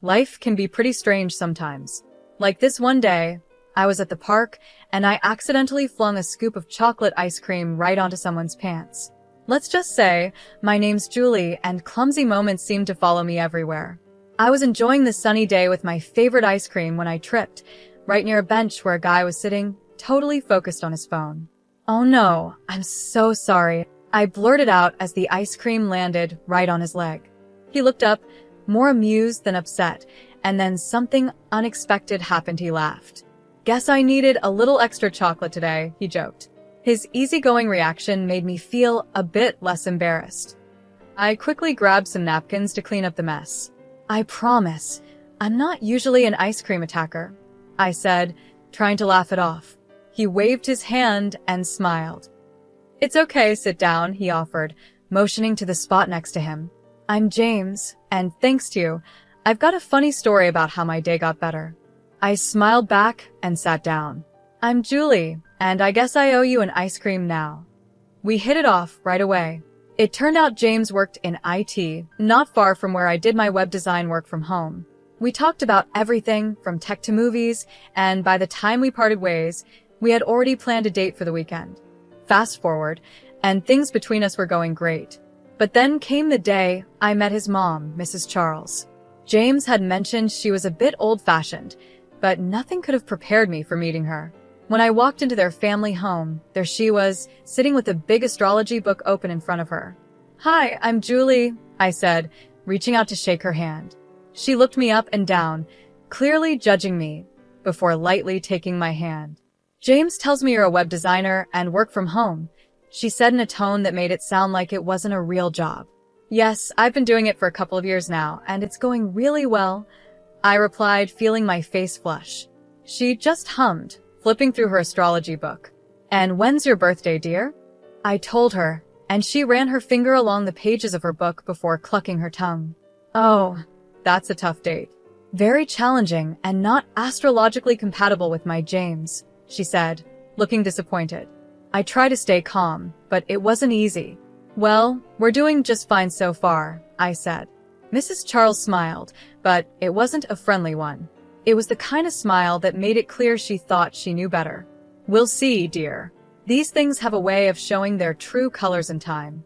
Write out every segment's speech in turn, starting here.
Life can be pretty strange sometimes. Like this one day, I was at the park and I accidentally flung a scoop of chocolate ice cream right onto someone's pants. Let's just say, my name's Julie and clumsy moments seemed to follow me everywhere. I was enjoying the sunny day with my favorite ice cream when I tripped, right near a bench where a guy was sitting, totally focused on his phone. "Oh no, I'm so sorry," I blurted out as the ice cream landed right on his leg. He looked up, more amused than upset, and then something unexpected happened. He laughed. "Guess I needed a little extra chocolate today," he joked. His easygoing reaction made me feel a bit less embarrassed. I quickly grabbed some napkins to clean up the mess. "I promise, I'm not usually an ice cream attacker," I said, trying to laugh it off. He waved his hand and smiled. "It's okay, sit down," he offered, motioning to the spot next to him. "I'm James, and thanks to you, I've got a funny story about how my day got better." I smiled back and sat down. "I'm Julie, and I guess I owe you an ice cream now." We hit it off right away. It turned out James worked in IT, not far from where I did my web design work from home. We talked about everything from tech to movies, and by the time we parted ways, we had already planned a date for the weekend. Fast forward, and things between us were going great. But then came the day I met his mom, Mrs. Charles. James had mentioned she was a bit old-fashioned, but nothing could have prepared me for meeting her. When I walked into their family home, there she was, sitting with a big astrology book open in front of her. "Hi, I'm Julie," I said, reaching out to shake her hand. She looked me up and down, clearly judging me, before lightly taking my hand. "James tells me you're a web designer and work from home," she said in a tone that made it sound like it wasn't a real job. "Yes, I've been doing it for a couple of years now, and it's going really well," I replied, feeling my face flush. She just hummed, flipping through her astrology book. "And when's your birthday, dear?" I told her, and she ran her finger along the pages of her book before clucking her tongue. "Oh, that's a tough date. Very challenging and not astrologically compatible with my James," she said, looking disappointed. I tried to stay calm, but it wasn't easy. "Well, we're doing just fine so far," I said. Mrs. Charles smiled, but it wasn't a friendly one. It was the kind of smile that made it clear she thought she knew better. "We'll see, dear. These things have a way of showing their true colors in time."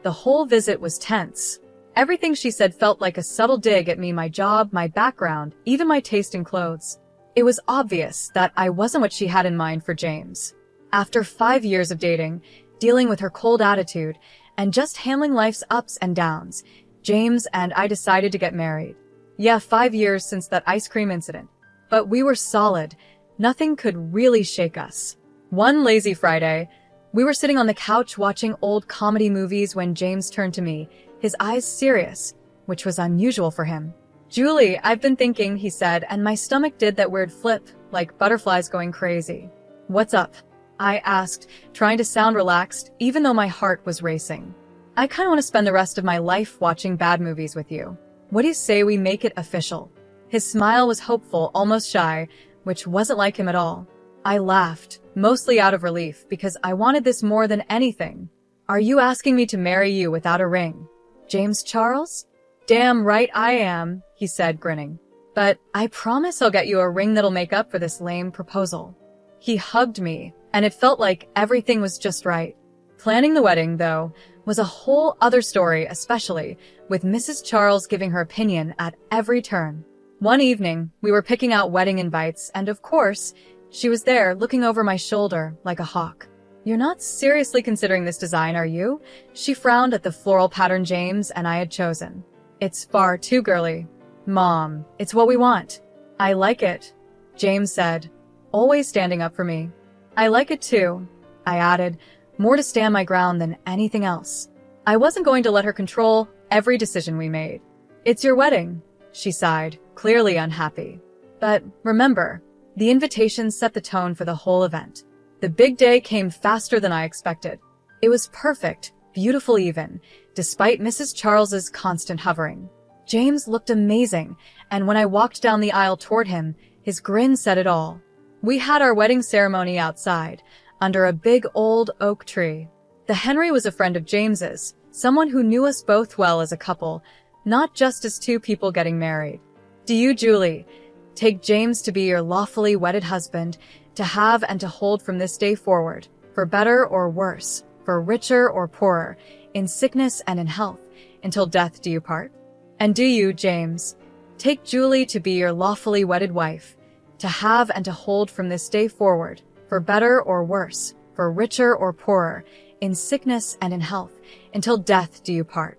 The whole visit was tense. Everything she said felt like a subtle dig at me, my job, my background, even my taste in clothes. It was obvious that I wasn't what she had in mind for James. After 5 years of dating, dealing with her cold attitude, and just handling life's ups and downs, James and I decided to get married. Yeah, 5 years since that ice cream incident. But we were solid. Nothing could really shake us. One lazy Friday, we were sitting on the couch watching old comedy movies when James turned to me, his eyes serious, which was unusual for him. "Julie, I've been thinking," he said, and my stomach did that weird flip, like butterflies going crazy. "What's up?" I asked, trying to sound relaxed, even though my heart was racing. "I kinda want to spend the rest of my life watching bad movies with you. What do you say we make it official?" His smile was hopeful, almost shy, which wasn't like him at all. I laughed, mostly out of relief, because I wanted this more than anything. "Are you asking me to marry you without a ring, James Charles?" "Damn right I am," he said, grinning. "But I promise I'll get you a ring that'll make up for this lame proposal." He hugged me, and it felt like everything was just right. Planning the wedding, though, was a whole other story, especially with Mrs. Charles giving her opinion at every turn. One evening, we were picking out wedding invites, and of course, she was there looking over my shoulder like a hawk. "You're not seriously considering this design, are you?" She frowned at the floral pattern James and I had chosen. "It's far too girly." "Mom, it's what we want." "I like it," James said, always standing up for me. "I like it too," I added, more to stand my ground than anything else. I wasn't going to let her control every decision we made. "It's your wedding," she sighed, clearly unhappy. "But remember, the invitation set the tone for the whole event." The big day came faster than I expected. It was perfect, beautiful even, despite Mrs. Charles's constant hovering. James looked amazing, and when I walked down the aisle toward him, his grin said it all. We had our wedding ceremony outside, under a big old oak tree. The Henry was a friend of James's, someone who knew us both well as a couple, not just as two people getting married. Do you, Julie, take James to be your lawfully wedded husband, to have and to hold from this day forward, for better or worse, for richer or poorer, in sickness and in health, until death do you part? And do you, James, take Julie to be your lawfully wedded wife, to have and to hold from this day forward, for better or worse, for richer or poorer, in sickness and in health, until death do you part?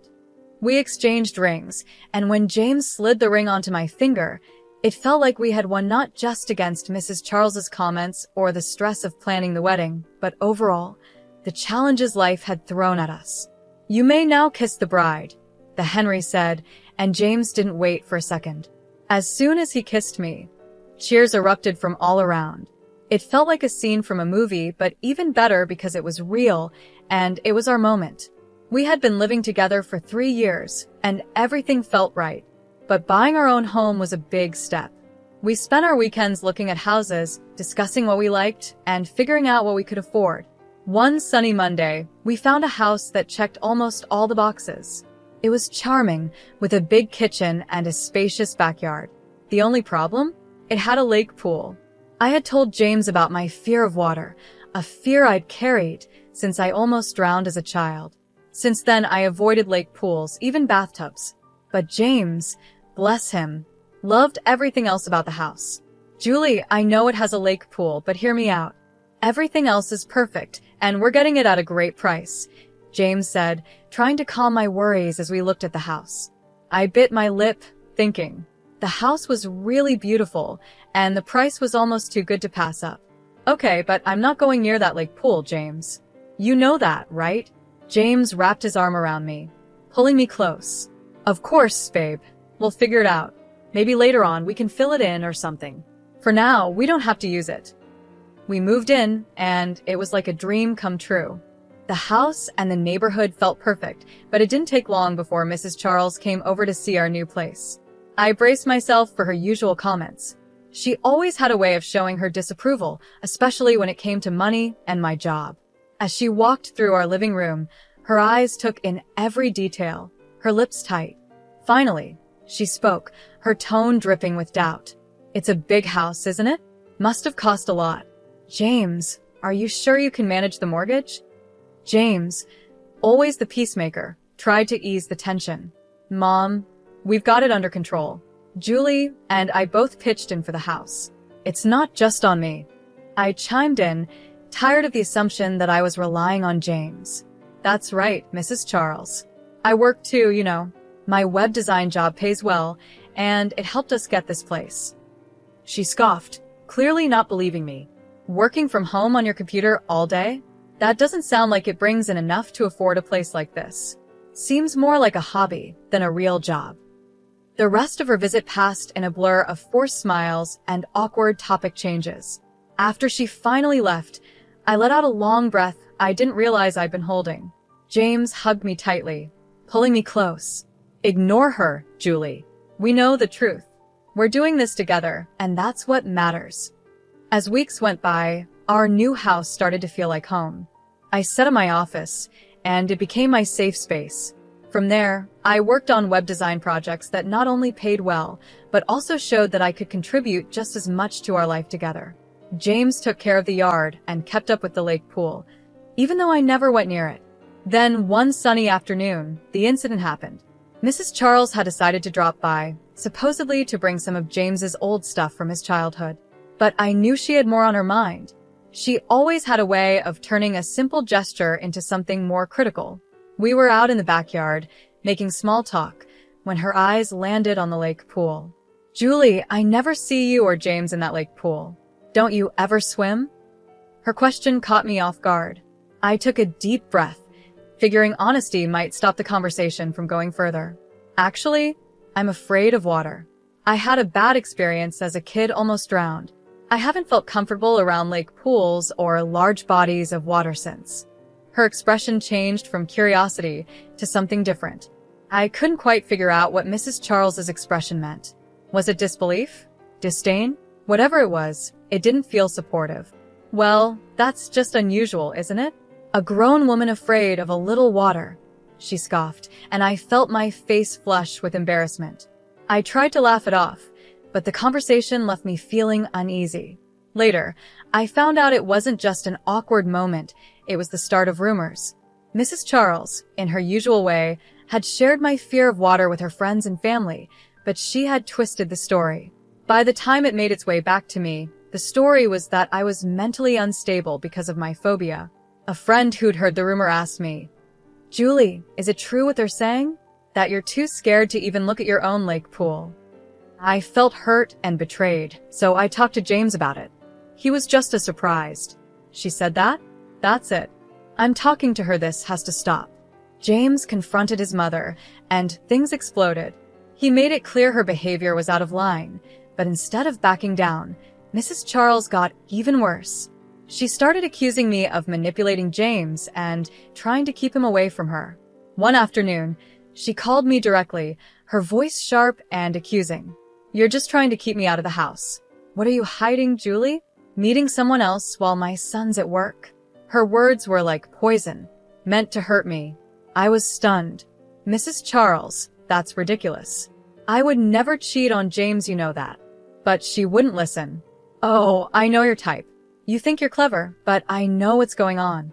We exchanged rings, and when James slid the ring onto my finger, it felt like we had won not just against Mrs. Charles's comments or the stress of planning the wedding, but overall, the challenges life had thrown at us. You may now kiss the bride, the Henry said, and James didn't wait for a second. As soon as he kissed me, cheers erupted from all around. It felt like a scene from a movie, but even better because it was real, and it was our moment. We had been living together for 3 years, and everything felt right. But buying our own home was a big step. We spent our weekends looking at houses, discussing what we liked, and figuring out what we could afford. One sunny Monday, we found a house that checked almost all the boxes. It was charming, with a big kitchen and a spacious backyard. The only problem? It had a lake pool. I had told James about my fear of water, a fear I'd carried since I almost drowned as a child. Since then, I avoided lake pools, even bathtubs. But James, bless him, loved everything else about the house. Julie, I know it has a lake pool, but hear me out. Everything else is perfect, and we're getting it at a great price, James said, trying to calm my worries as we looked at the house. I bit my lip, thinking. The house was really beautiful, and the price was almost too good to pass up. Okay, but I'm not going near that lake pool, James. You know that, right? James wrapped his arm around me, pulling me close. Of course, babe. We'll figure it out. Maybe later on we can fill it in or something. For now, we don't have to use it. We moved in, and it was like a dream come true. The house and the neighborhood felt perfect, but it didn't take long before Mrs. Charles came over to see our new place. I braced myself for her usual comments. She always had a way of showing her disapproval, especially when it came to money and my job. As she walked through our living room, her eyes took in every detail, her lips tight. Finally, she spoke, her tone dripping with doubt. It's a big house, isn't it? Must have cost a lot. James, are you sure you can manage the mortgage? James, always the peacemaker, tried to ease the tension. Mom, we've got it under control. Julie and I both pitched in for the house. It's not just on me. I chimed in, tired of the assumption that I was relying on James. That's right, Mrs. Charles. I work too, you know. My web design job pays well, and it helped us get this place. She scoffed, clearly not believing me. Working from home on your computer all day? That doesn't sound like it brings in enough to afford a place like this. Seems more like a hobby than a real job. The rest of her visit passed in a blur of forced smiles and awkward topic changes. After she finally left, I let out a long breath I didn't realize I'd been holding. James hugged me tightly, pulling me close. Ignore her, Julie. We know the truth. We're doing this together, and that's what matters. As weeks went by, our new house started to feel like home. I set up my office, and it became my safe space. From there, I worked on web design projects that not only paid well, but also showed that I could contribute just as much to our life together. James took care of the yard and kept up with the lake pool, even though I never went near it. Then, one sunny afternoon, the incident happened. Mrs. Charles had decided to drop by, supposedly to bring some of James's old stuff from his childhood. But I knew she had more on her mind. She always had a way of turning a simple gesture into something more critical. We were out in the backyard, making small talk, when her eyes landed on the lake pool. Julie, I never see you or James in that lake pool. Don't you ever swim? Her question caught me off guard. I took a deep breath, figuring honesty might stop the conversation from going further. Actually, I'm afraid of water. I had a bad experience as a kid, almost drowned. I haven't felt comfortable around lake pools or large bodies of water since. Her expression changed from curiosity to something different. I couldn't quite figure out what Mrs. Charles's expression meant. Was it disbelief? Disdain? Whatever it was, it didn't feel supportive. Well, that's just unusual, isn't it? A grown woman afraid of a little water, she scoffed, and I felt my face flush with embarrassment. I tried to laugh it off, but the conversation left me feeling uneasy. Later, I found out it wasn't just an awkward moment, it was the start of rumors. Mrs. Charles, in her usual way, had shared my fear of water with her friends and family, but she had twisted the story. By the time it made its way back to me, the story was that I was mentally unstable because of my phobia. A friend who'd heard the rumor asked me, "Julie, is it true what they're saying? That you're too scared to even look at your own lake pool?" I felt hurt and betrayed, so I talked to James about it. He was just as surprised. "She said that? That's it. I'm talking to her, this has to stop." James confronted his mother, and things exploded. He made it clear her behavior was out of line, but instead of backing down, Mrs. Charles got even worse. She started accusing me of manipulating James and trying to keep him away from her. One afternoon, she called me directly, her voice sharp and accusing. "You're just trying to keep me out of the house. What are you hiding, Julie? Meeting someone else while my son's at work?" Her words were like poison, meant to hurt me. I was stunned. "Mrs. Charles, that's ridiculous. I would never cheat on James, you know that." But she wouldn't listen. "Oh, I know your type. You think you're clever, but I know what's going on."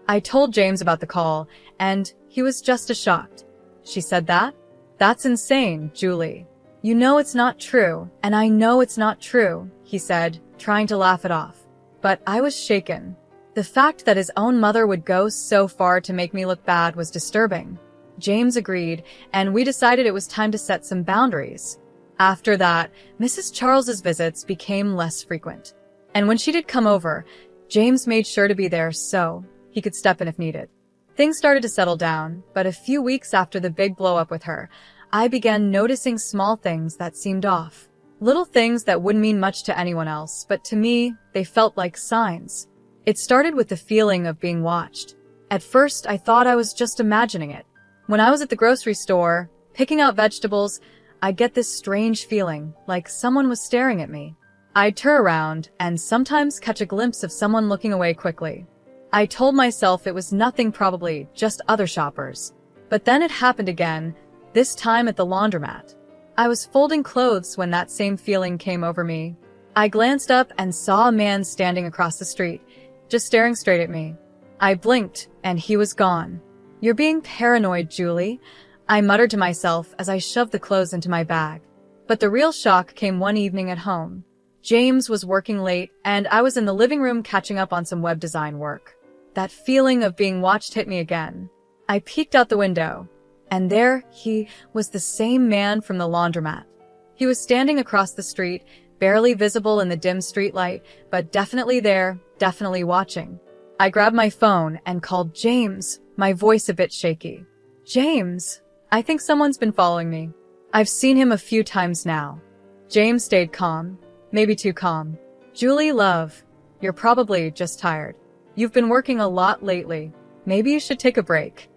I told James about the call, and he was just as shocked. "She said that? That's insane, Julie. You know it's not true, and I know it's not true," he said, trying to laugh it off. But I was shaken. The fact that his own mother would go so far to make me look bad was disturbing. James agreed, and we decided it was time to set some boundaries. After that, Mrs. Charles's visits became less frequent. And when she did come over, James made sure to be there so he could step in if needed. Things started to settle down, but a few weeks after the big blow-up with her, I began noticing small things that seemed off. Little things that wouldn't mean much to anyone else, but to me, they felt like signs. It started with the feeling of being watched. At first, I thought I was just imagining it. When I was at the grocery store, picking out vegetables, I'd get this strange feeling, like someone was staring at me. I'd turn around and sometimes catch a glimpse of someone looking away quickly. I told myself it was nothing, probably just other shoppers. But then it happened again, this time at the laundromat. I was folding clothes when that same feeling came over me. I glanced up and saw a man standing across the street, just staring straight at me. I blinked, and he was gone. "You're being paranoid, Julie," I muttered to myself as I shoved the clothes into my bag. But the real shock came one evening at home. James was working late, and I was in the living room catching up on some web design work. That feeling of being watched hit me again. I peeked out the window, and there he was, the same man from the laundromat. He was standing across the street, barely visible in the dim streetlight, but definitely there, definitely watching. I grabbed my phone and called James, my voice a bit shaky. "James, I think someone's been following me. I've seen him a few times now." James stayed calm, maybe too calm. "Julie, love, you're probably just tired. You've been working a lot lately. Maybe you should take a break."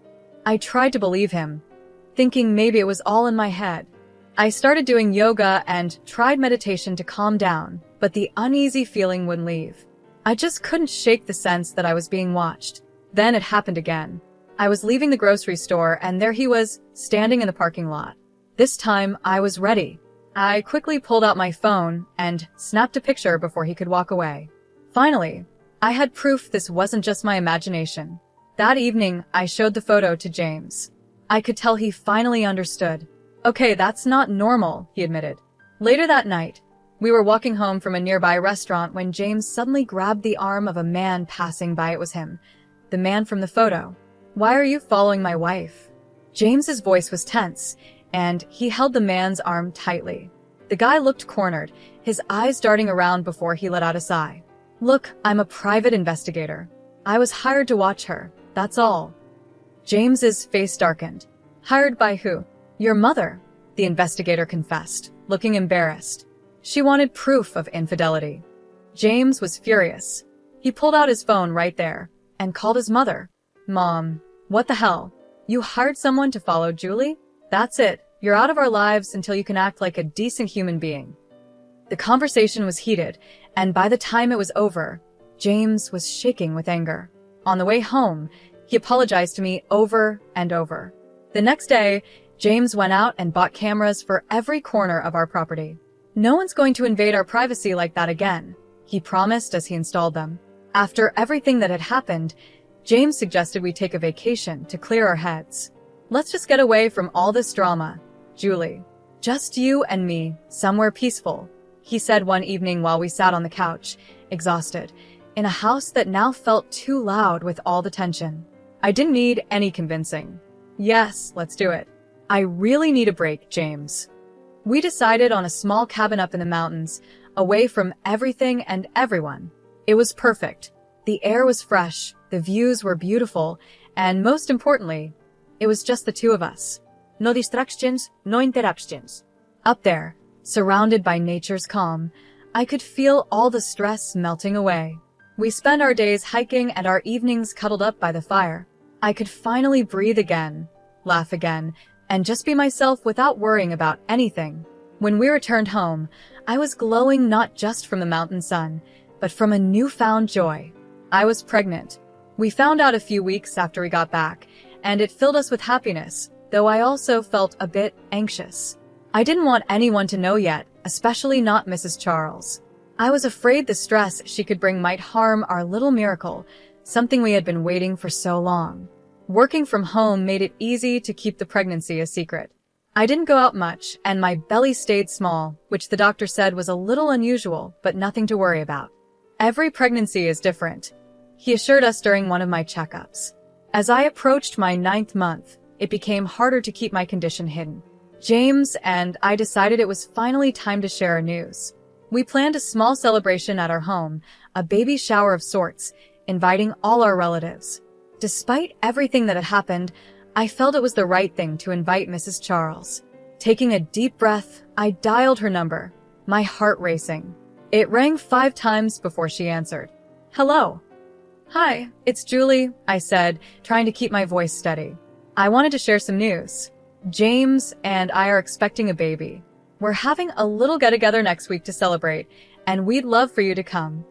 I tried to believe him, thinking maybe it was all in my head. I started doing yoga and tried meditation to calm down, but the uneasy feeling wouldn't leave. I just couldn't shake the sense that I was being watched. Then it happened again. I was leaving the grocery store, and there he was, standing in the parking lot. This time, I was ready. I quickly pulled out my phone and snapped a picture before he could walk away. Finally, I had proof this wasn't just my imagination. That evening, I showed the photo to James. I could tell he finally understood. "Okay, that's not normal," he admitted. Later that night, we were walking home from a nearby restaurant when James suddenly grabbed the arm of a man passing by. It was him, the man from the photo. "Why are you following my wife?" James's voice was tense, and he held the man's arm tightly. The guy looked cornered, his eyes darting around before he let out a sigh. "Look, I'm a private investigator. I was hired to watch her, that's all." James's face darkened. "Hired by who?" "Your mother," the investigator confessed, looking embarrassed. "She wanted proof of infidelity." James was furious. He pulled out his phone right there and called his mother. "Mom, what the hell? You hired someone to follow Julie? That's it. You're out of our lives until you can act like a decent human being." The conversation was heated, and by the time it was over, James was shaking with anger. On the way home, he apologized to me over and over. The next day, James went out and bought cameras for every corner of our property. No one's going to invade our privacy like that again, he promised as he installed them. After everything that had happened, James suggested we take a vacation to clear our heads. Let's just get away from all this drama, Julie. Just you and me, somewhere peaceful, he said one evening while we sat on the couch, exhausted, in a house that now felt too loud with all the tension. I didn't need any convincing. Yes, let's do it. I really need a break, James. We decided on a small cabin up in the mountains, away from everything and everyone. It was perfect. The air was fresh, the views were beautiful, and most importantly, it was just the two of us. No distractions, no interruptions. Up there, surrounded by nature's calm, I could feel all the stress melting away. We spent our days hiking and our evenings cuddled up by the fire. I could finally breathe again, laugh again, and just be myself without worrying about anything. When we returned home, I was glowing not just from the mountain sun, but from a newfound joy. I was pregnant. We found out a few weeks after we got back, and it filled us with happiness, though I also felt a bit anxious. I didn't want anyone to know yet, especially not Mrs. Charles. I was afraid the stress she could bring might harm our little miracle, something we had been waiting for so long. Working from home made it easy to keep the pregnancy a secret. I didn't go out much, and my belly stayed small, which the doctor said was a little unusual, but nothing to worry about. Every pregnancy is different, he assured us during one of my checkups. As I approached my 9th month, it became harder to keep my condition hidden. James and I decided it was finally time to share our news. We planned a small celebration at our home, a baby shower of sorts, inviting all our relatives. Despite everything that had happened, I felt it was the right thing to invite Mrs. Charles. Taking a deep breath, I dialed her number, my heart racing. It rang 5 times before she answered. Hello. Hi, it's Julie, I said, trying to keep my voice steady. I wanted to share some news. James and I are expecting a baby. We're having a little get-together next week to celebrate, and we'd love for you to come.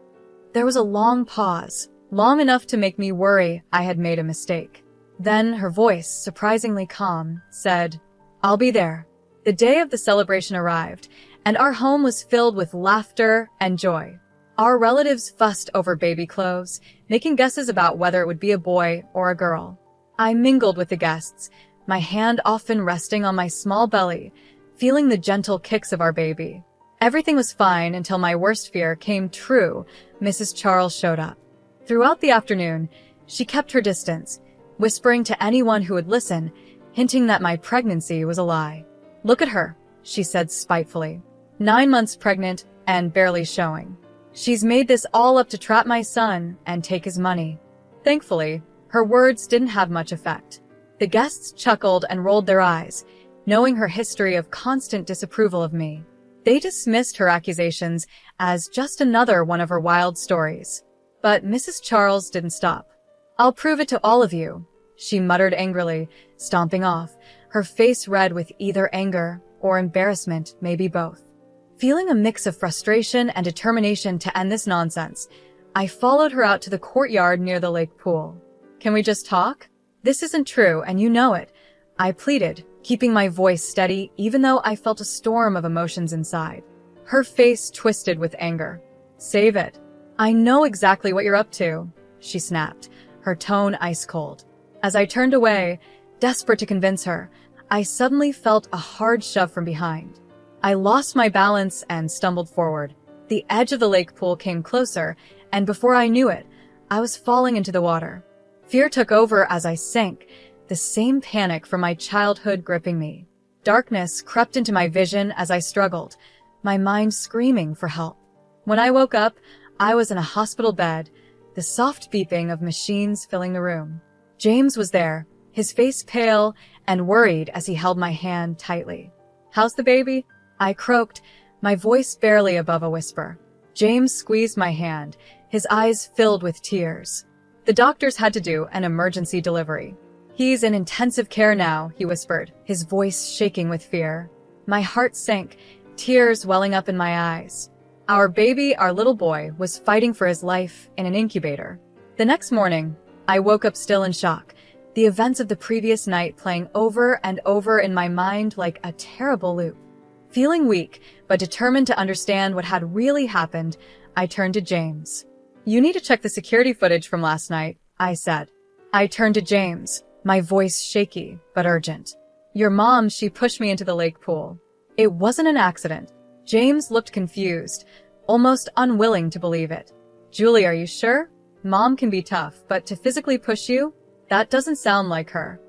There was a long pause, long enough to make me worry I had made a mistake. Then her voice, surprisingly calm, said, I'll be there. The day of the celebration arrived, and our home was filled with laughter and joy. Our relatives fussed over baby clothes, making guesses about whether it would be a boy or a girl. I mingled with the guests, my hand often resting on my small belly, feeling the gentle kicks of our baby. Everything was fine until my worst fear came true. Mrs. Charles showed up. Throughout the afternoon, she kept her distance, whispering to anyone who would listen, hinting that my pregnancy was a lie. Look at her, she said spitefully. 9 months pregnant and barely showing. She's made this all up to trap my son and take his money. Thankfully, her words didn't have much effect. The guests chuckled and rolled their eyes, knowing her history of constant disapproval of me. They dismissed her accusations as just another one of her wild stories. But Mrs. Charles didn't stop. I'll prove it to all of you, she muttered angrily, stomping off, her face red with either anger or embarrassment, maybe both. Feeling a mix of frustration and determination to end this nonsense, I followed her out to the courtyard near the lake pool. Can we just talk? This isn't true, and you know it, I pleaded, keeping my voice steady even though I felt a storm of emotions inside. Her face twisted with anger. Save it. I know exactly what you're up to, she snapped, her tone ice cold. As I turned away, desperate to convince her, I suddenly felt a hard shove from behind. I lost my balance and stumbled forward. The edge of the lake pool came closer, and before I knew it, I was falling into the water. Fear took over as I sank, the same panic from my childhood gripping me. Darkness crept into my vision as I struggled, my mind screaming for help. When I woke up, I was in a hospital bed, the soft beeping of machines filling the room. James was there, his face pale and worried as he held my hand tightly. How's the baby? I croaked, my voice barely above a whisper. James squeezed my hand, his eyes filled with tears. The doctors had to do an emergency delivery. He's in intensive care now, he whispered, his voice shaking with fear. My heart sank, tears welling up in my eyes. Our baby, our little boy, was fighting for his life in an incubator. The next morning, I woke up still in shock, the events of the previous night playing over and over in my mind like a terrible loop. Feeling weak, but determined to understand what had really happened, I turned to James. "You need to check the security footage from last night," I said. I turned to James, my voice shaky but urgent. "Your mom, she pushed me into the lake pool. It wasn't an accident." James looked confused, almost unwilling to believe it. "Julie, are you sure? Mom can be tough, but to physically push you? That doesn't sound like her."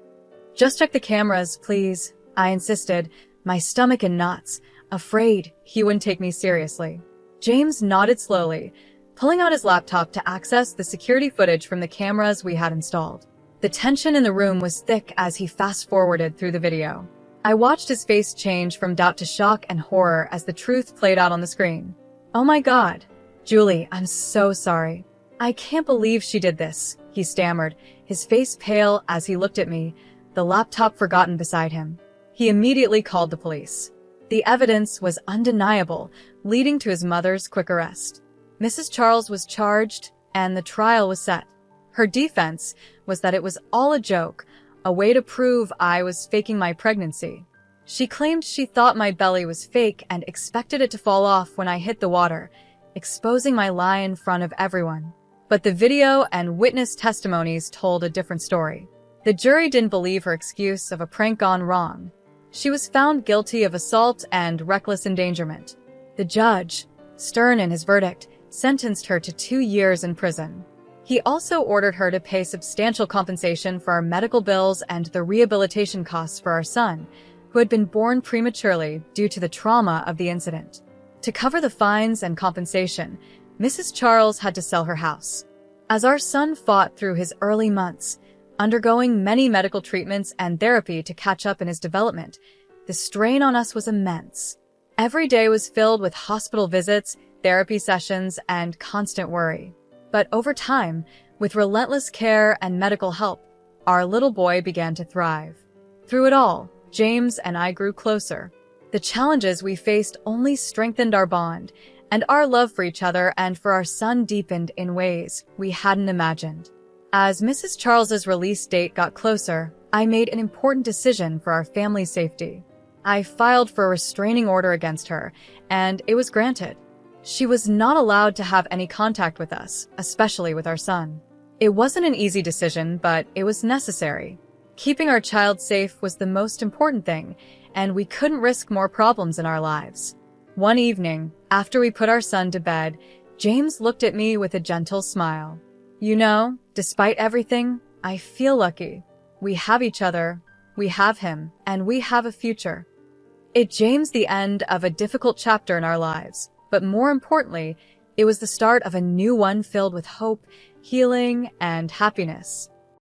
"Just check the cameras, please," I insisted, my stomach in knots, afraid he wouldn't take me seriously. James nodded slowly, pulling out his laptop to access the security footage from the cameras we had installed. The tension in the room was thick as he fast-forwarded through the video. I watched his face change from doubt to shock and horror as the truth played out on the screen. "Oh my God. Julie, I'm so sorry. I can't believe she did this," he stammered, his face pale as he looked at me, the laptop forgotten beside him. He immediately called the police. The evidence was undeniable, leading to his mother's quick arrest. Mrs. Charles was charged, and the trial was set. Her defense was that it was all a joke, a way to prove I was faking my pregnancy. She claimed she thought my belly was fake and expected it to fall off when I hit the water, exposing my lie in front of everyone. But the video and witness testimonies told a different story. The jury didn't believe her excuse of a prank gone wrong. She was found guilty of assault and reckless endangerment. The judge, stern in his verdict, sentenced her to 2 years in prison. He also ordered her to pay substantial compensation for our medical bills and the rehabilitation costs for our son, who had been born prematurely due to the trauma of the incident. To cover the fines and compensation, Mrs. Charles had to sell her house. As our son fought through his early months, undergoing many medical treatments and therapy to catch up in his development, the strain on us was immense. Every day was filled with hospital visits, therapy sessions, and constant worry. But over time, with relentless care and medical help, our little boy began to thrive. Through it all, James and I grew closer. The challenges we faced only strengthened our bond, and our love for each other and for our son deepened in ways we hadn't imagined. As Mrs. Charles's release date got closer, I made an important decision for our family's safety. I filed for a restraining order against her, and it was granted. She was not allowed to have any contact with us, especially with our son. It wasn't an easy decision, but it was necessary. Keeping our child safe was the most important thing, and we couldn't risk more problems in our lives. One evening, after we put our son to bed, James looked at me with a gentle smile. "You know, despite everything, I feel lucky. We have each other, we have him, and we have a future." It James the end of a difficult chapter in our lives, but more importantly, it was the start of a new one filled with hope, healing, and happiness.